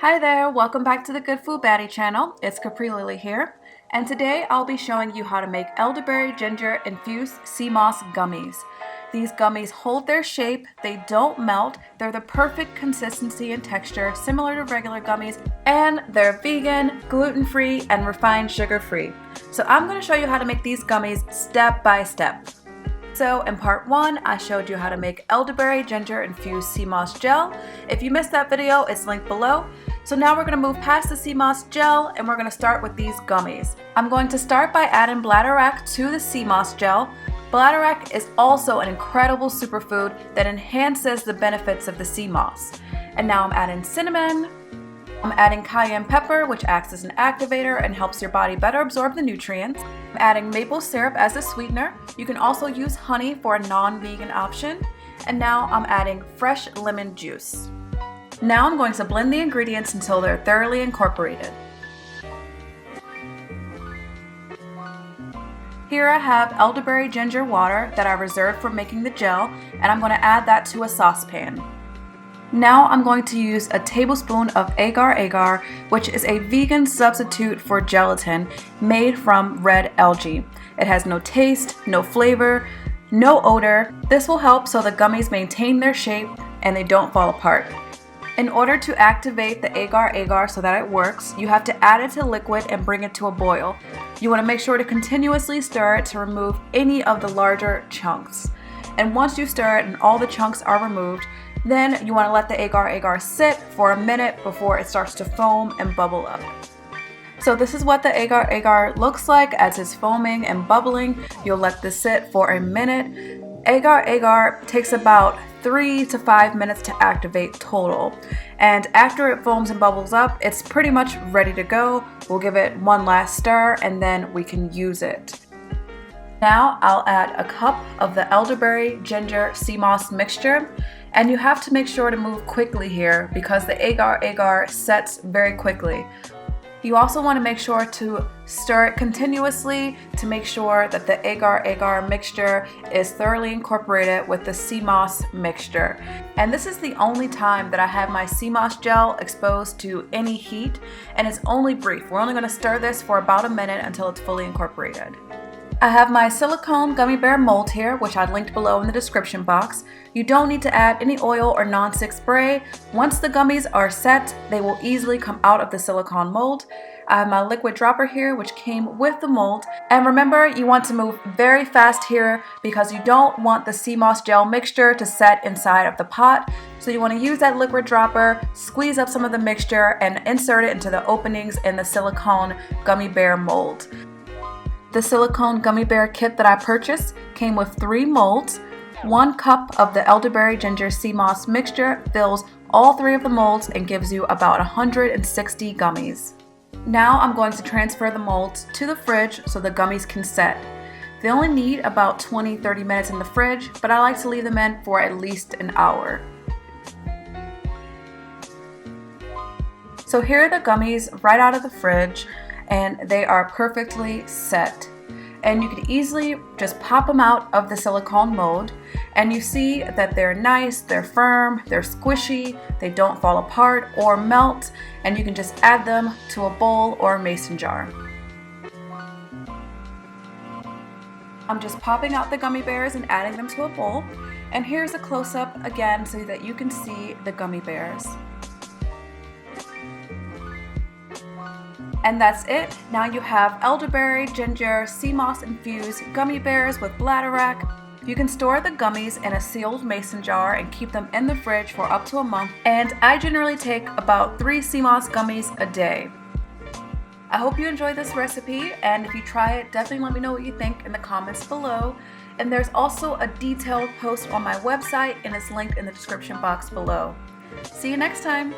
Hi there, welcome back to the Good Food Baddie channel. It's Capri Lily here, and today I'll be showing you how to make elderberry ginger infused sea moss gummies. These gummies hold their shape, they don't melt, they're the perfect consistency and texture similar to regular gummies, and they're vegan, gluten-free, and refined sugar-free. So I'm going to show you how to make these gummies step by step. So in part 1, I showed you how to make elderberry ginger infused sea moss gel. If you missed that video, it's linked below. So now we're going to move past the sea moss gel and we're going to start with these gummies. I'm going to start by adding Bladderwrack to the sea moss gel. Bladderwrack is also an incredible superfood that enhances the benefits of the sea moss. And now I'm adding cinnamon. I'm adding cayenne pepper, which acts as an activator and helps your body better absorb the nutrients. I'm adding maple syrup as a sweetener. You can also use honey for a non-vegan option. And now I'm adding fresh lemon juice. Now I'm going to blend the ingredients until they're thoroughly incorporated. Here I have elderberry ginger water that I reserved for making the gel, and I'm going to add that to a saucepan. Now I'm going to use a tablespoon of agar-agar, which is a vegan substitute for gelatin made from red algae. It has no taste, no flavor, no odor. This will help so the gummies maintain their shape and they don't fall apart. In order to activate the agar-agar so that it works, you have to add it to liquid and bring it to a boil. You want to make sure to continuously stir it to remove any of the larger chunks. And once you stir it and all the chunks are removed, then you want to let the agar-agar sit for a minute before it starts to foam and bubble up. So this is what the agar-agar looks like as it's foaming and bubbling. You'll let this sit for a minute. Agar-agar takes about 3 to 5 minutes to activate total. And after it foams and bubbles up, it's pretty much ready to go. We'll give it one last stir and then we can use it. Now I'll add a cup of the elderberry ginger sea moss mixture. And you have to make sure to move quickly here because the agar-agar sets very quickly. You also want to make sure to stir it continuously to make sure that the agar-agar mixture is thoroughly incorporated with the sea moss mixture. And this is the only time that I have my sea moss gel exposed to any heat, and it's only brief. We're only going to stir this for about a minute until it's fully incorporated. I have my silicone gummy bear mold here, which I linked below in the description box. You don't need to add any oil or non-stick spray. Once the gummies are set, they will easily come out of the silicone mold. I have my liquid dropper here, which came with the mold. And remember, you want to move very fast here because you don't want the sea moss gel mixture to set inside of the pot. So you want to use that liquid dropper, squeeze up some of the mixture, and insert it into the openings in the silicone gummy bear mold. The silicone gummy bear kit that I purchased came with 3 molds. 1 cup of the elderberry ginger sea moss mixture fills all 3 of the molds and gives you about 160 gummies. Now I'm going to transfer the molds to the fridge so the gummies can set. They only need about 20-30 minutes in the fridge, but I like to leave them in for at least an hour. So here are the gummies right out of the fridge, and they are perfectly set. And you can easily just pop them out of the silicone mold, and you see that they're nice, they're firm, they're squishy, they don't fall apart or melt, and you can just add them to a bowl or a mason jar. I'm just popping out the gummy bears and adding them to a bowl, and here's a close-up again so that you can see the gummy bears. And that's it. Now you have elderberry, ginger, sea moss infused gummy bears with Bladderwrack. You can store the gummies in a sealed mason jar and keep them in the fridge for up to a month. And I generally take about 3 sea moss gummies a day. I hope you enjoyed this recipe, and if you try it, definitely let me know what you think in the comments below. And there's also a detailed post on my website, and it's linked in the description box below. See you next time.